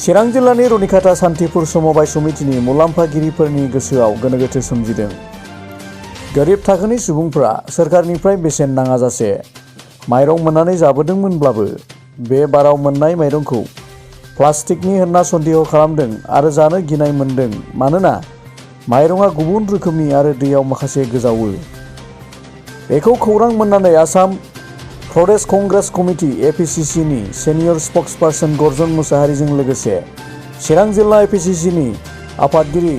चिरां जिल्लानि रुनिखाता सान्थिपुर समबाय समितिनि मुलाम्फागिरिफोरनि गोसोआव गोनो गोथो सोमजिदों। गोरिब थाखोनि सुबुंफ्रा सोरखारनिफ्राय बेसेन नाङाजासे माइरं मोननानै जाबोदोंमोनब्लाबो बे बाराव मोननाय माइरंखौ प्लास्टिकनि होनना सन्देह खालामदों आरो जानो गिनाय मोन्दों। मानोना माइरंआ गुबुन रोखोमनि आरो दैयाव माखासे गोजावो। बेखौ खौरां मोननानै आसाम प्रदेश कंग्रेस कमिटि एपिसिसिनि सिनियर स्पक्सपार्सन गर्जन मुसाहारिजों लोगोसे चिरां जिल्ला एपिसिसिनि आफादगिरि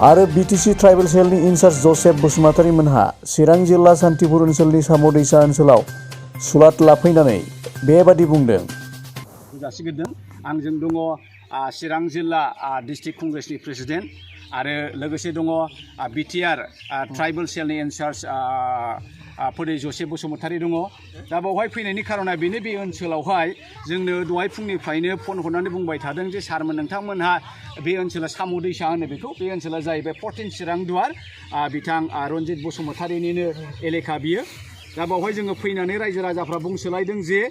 आरो बिटिसि ट्राइबेल सेलनि इनचार्ज जसेफ बसुमतारी मोनहा चिरां जिल्ला सान्थिपुर ओनसोलनि साम' दैसा ओनसोलाव सुलाद लाफैनानै बेबादि बुंदों। जासिगोरदों आंजों दङ चिरां जिल्ला डिस्ट्रिक्ट कंग्रेसनि प्रेसिडेन्ट आरो लोगोसे दङ बिटिआर ट्राइबेल सेलनि इनचार्ज फोदै जसेफ बसुमतारी दङ। दा बावहाय फैनायनि खारना बेनो बे ओनसोलावहाय जोंनो दहाय फुंनिफ्रायनो फन हरनानै बुंबाय थादों जे सारमोन नोंथांमोनहा बे ओनसोला साम' दैसा होनो बेखौ, बे ओनसोला जाहैबाय 14 चिरां दुवार बिथां रन्जित बसुमतारीनिनो एलेखा बियो। दा बावहाय जोङो फैनानै रायजो राजाफ्रा बुंसोलायदों जे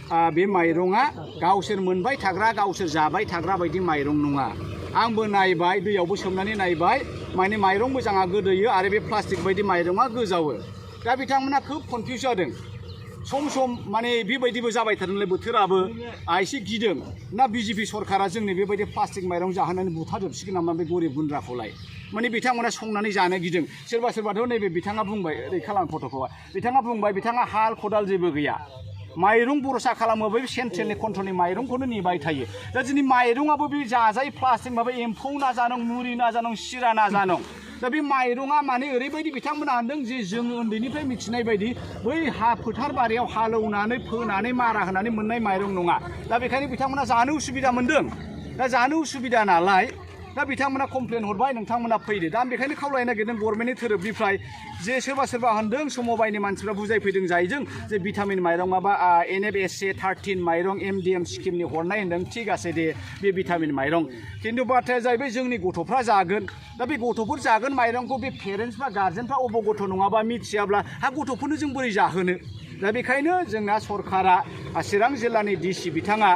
बे माइरङा गावसोर मोनबाय थाग्रा गावसोर जाबाय थाग्रा बायदि माइरं नङा। आंबो नायबाय दैयावबो सोमनानै नायबाय, माने माइरं मोजाङा गोदोयो आरो बे प्लास्टिक बायदि माइरङा गोजावो। दा बिथांमोना खोब कनफिउज जादों। सम सम माने बेबायदिबो जाबाय थादोंलै बोथोराबो एसे गिदों ना बिजेपि सरकारा जोंनि बेबायदि प्लास्टिक माइरं जाहोनानै बुथारजोबसिगोन नामा बे गरिब गुन्द्राखौलाय। माने बिथांमोना संनानै जानो गिदों। सोरबा सोरबाथ' नैबे बिथाङा बुंबाय, ओरै खालाम फट'खौ, बिथाङा बुंबाय बिथाङा हाल खदाल जेबो गैया, माइरं बरसा खालामोबा बे सेन्ट्रेलनि कन्ट्रलनि माइरंखौनो नेबाय थायो। दा जोंनि माइरङाबो बे जाजायो प्लास्टिक माबा एम्फौ ना जानं मुरि ना जानं सिरा ना जानं। दा बे माइरङा माने ओरैबायदि बिथांमोना होनदों जे जों उन्दैनिफ्राय मिथिनाय बायदि बै फोथार बारियाव हालौनानै फोनानै मारा होनानै मोननाय माइरं नङा। दा बेखायनो बिथांमोना जानो उसुबिदा मोन्दों। दा जानो उसुबिदा नालाय दा बिथांमोना कमप्लेन हरबाय नोंथांमोना फैदो। दा आं बेखायनो खावलायनो नागिरदों गभर्नमेन्टनि थोरोबनिफ्राय जे सोरबा होनदों समबायनि मानसिफ्रा बुजायफैदों जाहैदों जे भिटामिन माइरं माबा NFSA 13 माइरं MDM स्किमनि हरनाय होनदों। थिग আছে दे बे भिटामिन माइरं, खिन्थु बाथ्राया जाहैबाय जोंनि गथ'फ्रा जागोन। दा बे गथ'फोर जागोन माइरंखौ बे पेरेन्टसफ्रा गार्जेनफ्रा अबगथ नङाबा मिथियाब्ला गथ'फोरनो जों बोरै जाहोनो। दा बेखायनो जोंना सरकारा चिरां जिल्लानि डिसि बिथाङा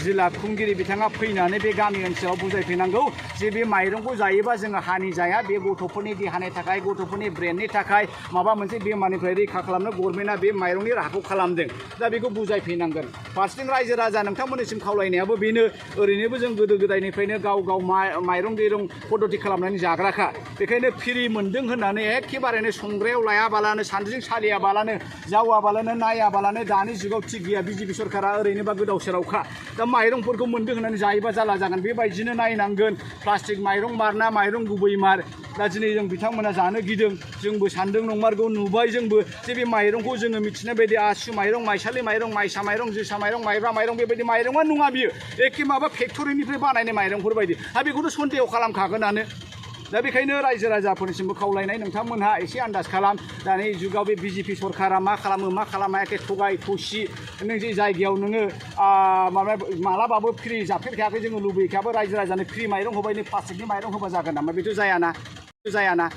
जिल्ला खुंगिरि बिथाङा फैनानै बे गामि ओनसोलाव बुजायफैनांगौ जे बे माइरंखौ जायोबा जोङो हानि जाया, बे गथ'फोरनि देहानि थाखाय गथ'फोरनि ब्रेननि थाखाय माबा मोनसे बेमारनिफ्राय रैखा खालामनो गभर्नमेन्टआ बे माइरंनि राहाखौ खालामदों। दा बेखौ बुजायफैनांगोन। फारसेथिं रायजो राजा नोंथांमोननिसिम खावलायनायाबो बेनो, ओरैनोबो जों गोदो गोदायनिफ्रायनो गाव माइरं दैरं पद्धति खालामनानै जाग्राखा। बेखायनो फ्रि मोन्दों होननानै एखेबारेनो संग्रायाव लायाबालानो सान्द्रिजों सालियाबालानो जावाबालानो नायाबालानो दानि जुगाव थिग गैया। बिजेपि सरकारा ओरैनोबा गोदाव सोरावखा। दा माइरंफोरखौ मोन्दों होननानै जायोबा जाला जागोन। बेबायदिनो नायनांगोन प्लास्टिक माइरं मारना माइरं गुबै मार। दा दिनै जों बिथांमोना जानो गिदों, जोंबो सान्दों नंमारगौ नुबाय जोंबो जे बे माइरंखौ जोङो मिथिनाय बायदि आसु माइरं, माइसालि माइरं, माइसा माइरं, जोसा माइरं, माइब्रा माइरं बेबायदि माइरङा नङा बियो। एखे माबा फेक्टरिनिफ्राय बानायनाय माइरंफोर बायदि। बेखौथ' सन्देह खालामखागोनानो। दा बेखायनो रायजो राजाफोरनिसिमबो खावलायनाय नोंथांमोनहा एसे आन्दाज खालाम। दानि जुगाव बे बिजेपि सरकारा मा खालामो मा खालामा एखे थगाय थसि। नों जे जायगायाव नोङो मालाबाबो फ्रि जाफेरखायाखै, जोङो लुबैखायाबो रायजो राजानो फ्रि माइरं होबाय, नै प्लास्टिकनि माइरं होबा जागोन नामा? बेथ' जायाना।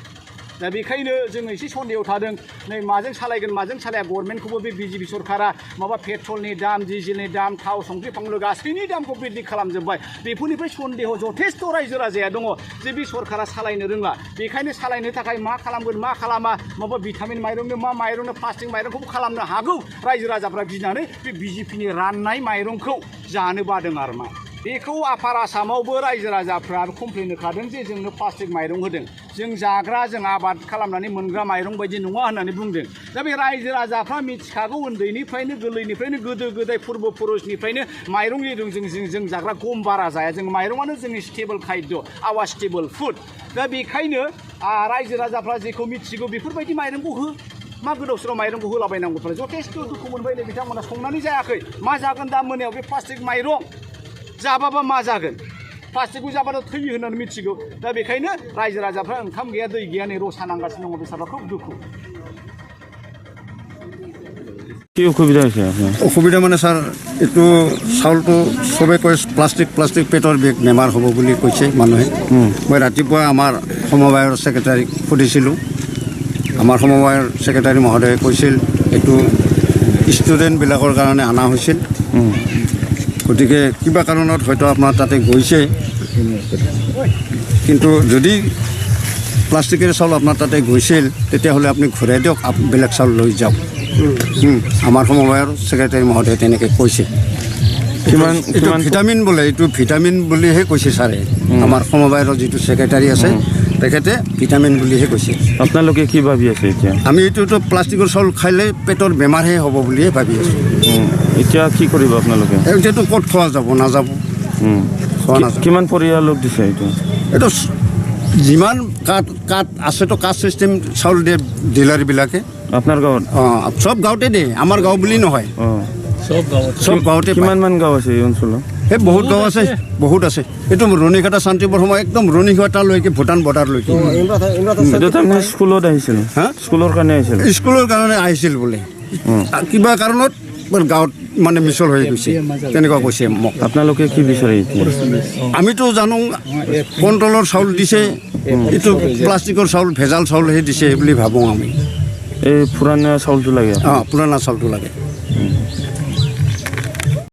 दा बेखायनो जोङो एसे सन्देहआव थादों। नै माजों सालायगोन माजों सालाया गभर्नमेन्टखौबो बे बिजेपि सरकारा माबा पेट्रलनि दाम, डिजेलनि दाम, थाव संख्रि फानलु गासैनि दामखौ बृद्धि खालामजोब्बाय। बेफोरनिफ्राय सन्देह जथेस्थ' रायजो राजाया दङ जे बे सरकारा सालायनो रोंला। बेखायनो सालायनो थाखाय मा खालामगोन मा खालामा, माबा भिटामिन माइरंनो मा माइरंनो प्लास्टिक माइरंखौबो खालामनो हागौ। रायजो राजाफ्रा गिनानै बे बिजेपिनि राननाय माइरंखौ जानो बादों आरो मा। बेखौ आफार आसामावबो रायजो राजाफ्रा कमप्लेन होखादों जे जोंनो प्लास्टिक माइरं होदों, जों जाग्रा जों आबाद खालामनानै मोनग्रा माइरं बायदि नङा होननानै बुंदों। दा बे रायजो राजाफ्रा मिथिखागौ उन्दैनिफ्रायनो गोरलैनिफ्रायनो गोदो गोदाय पुर्ब पुरुषनिफ्रायनो माइरं जों जाग्रा गम बारा जाया। जों माइरङानो जोंनि स्टेबल खायद, आवार स्टेबल फुड। दा बेखायनो रायजो राजाफ्रा जेखौ मिथिगौ बेफोरबायदि माइरंखौ हो। मा गोदाव सोराव माइरंखौ होलाबायनांगौफोरा जथेस्थ' दुखु मोनबाय। बिथांमोना संनानै जायाखै, मा जागोन दा मोनायाव बे प्लास्टिक माइरं जाबाबा मा जागोन? प्लास्टिकखौ जाबाथ' थैयो होननानै मिथिगौ। दा बेखायनो रायजो राजाफ्रा ओंखाम गैया दै गैया नै रसा नांगासिनो दङ। बेसाबा খুব दुखु। কি অসুবিধা হৈছে? অসুবিধা মানে ছাৰ এইটো চাউলটো চবে কয় প্লাষ্টিক পেটৰ বেমাৰ হ'ব বুলি কৈছে মানুহে। মই ৰাতিপুৱা আমাৰ সমবায়ৰ ছেক্ৰেটাৰীক সুধিছিলোঁ। আমাৰ সমবায়ৰ ছেক্ৰেটাৰী মহোদয়ে কৈছিল এইটো ষ্টুডেণ্টবিলাকৰ কাৰণে অনা হৈছিল। গতিকে কিবা কাৰণত হয়তো আপোনাৰ তাতে গৈছে, কিন্তু যদি প্লাষ্টিকেৰে চাউল আপোনাৰ তাতে গৈছিল তেতিয়াহ'লে আপুনি ঘূৰাই দিয়ক, বেলেগ চাউল লৈ যাওক। আমাৰ সমবায়ৰ ছেক্ৰেটাৰী মহোদয়ে তেনেকৈ কৈছে। কিমান এইটো কিমান ভিটামিন বোলে, এইটো ভিটামিন বুলিহে কৈছে ছাৰে। আমাৰ সমবায়ৰ যিটো ছেক্ৰেটাৰী আছে তেখেতে ভিটামিন বুলিহে কৈছে। আপোনালোকে কি ভাবি আছে এতিয়া? আমি এইটোতো প্লাষ্টিকৰ চাউল খালে পেটৰ বেমাৰহে হ'ব বুলিহে ভাবি আছোঁ। এতিয়া কি কৰিব আপোনালোকে? এতিয়াতো ক'ত খোৱা যাব, নাযাব, খোৱা নাযাব। কিমান পৰিয়ালক দিছে এইটো? এইটো যিমান কাঠ আছেতো কাঠ চিষ্টেম চাউল দিয়ে ডিলাৰবিলাকে। আপোনাৰ গাঁৱত? অঁ, চব গাঁৱতে দিয়ে, আমাৰ গাঁও বুলি নহয়, চব গাঁৱতে। কিমান মান গাঁও আছে এই অঞ্চলত? এই বহুত গাঁও আছে, বহুত আছে। এইটো ৰণিঘাটা শান্তিপুৰ সময় একদম ৰণিঘাটালৈকে ভূটান বৰ্ডাৰলৈকে। এইটো তাৰমানে স্কুলত আহিছিল? হা, স্কুলৰ কাৰণে আহিছিল? স্কুলৰ কাৰণে আহিছিল বোলে, কিবা কাৰণত গাঁৱত মানে মিছল হৈ গৈছে, তেনেকুৱা কৈছে মোক। আপোনালোকে কি বিচাৰে এতিয়া? আমিতো জানো কণ্ট্ৰলৰ চাউল দিছে, এইটো প্লাষ্টিকৰ চাউল, ভেজাল চাউলহে দিছে বুলি ভাবোঁ আমি। এই পুৰণা চাউলটো লাগে? অঁ, পুৰণা চাউলটো লাগে।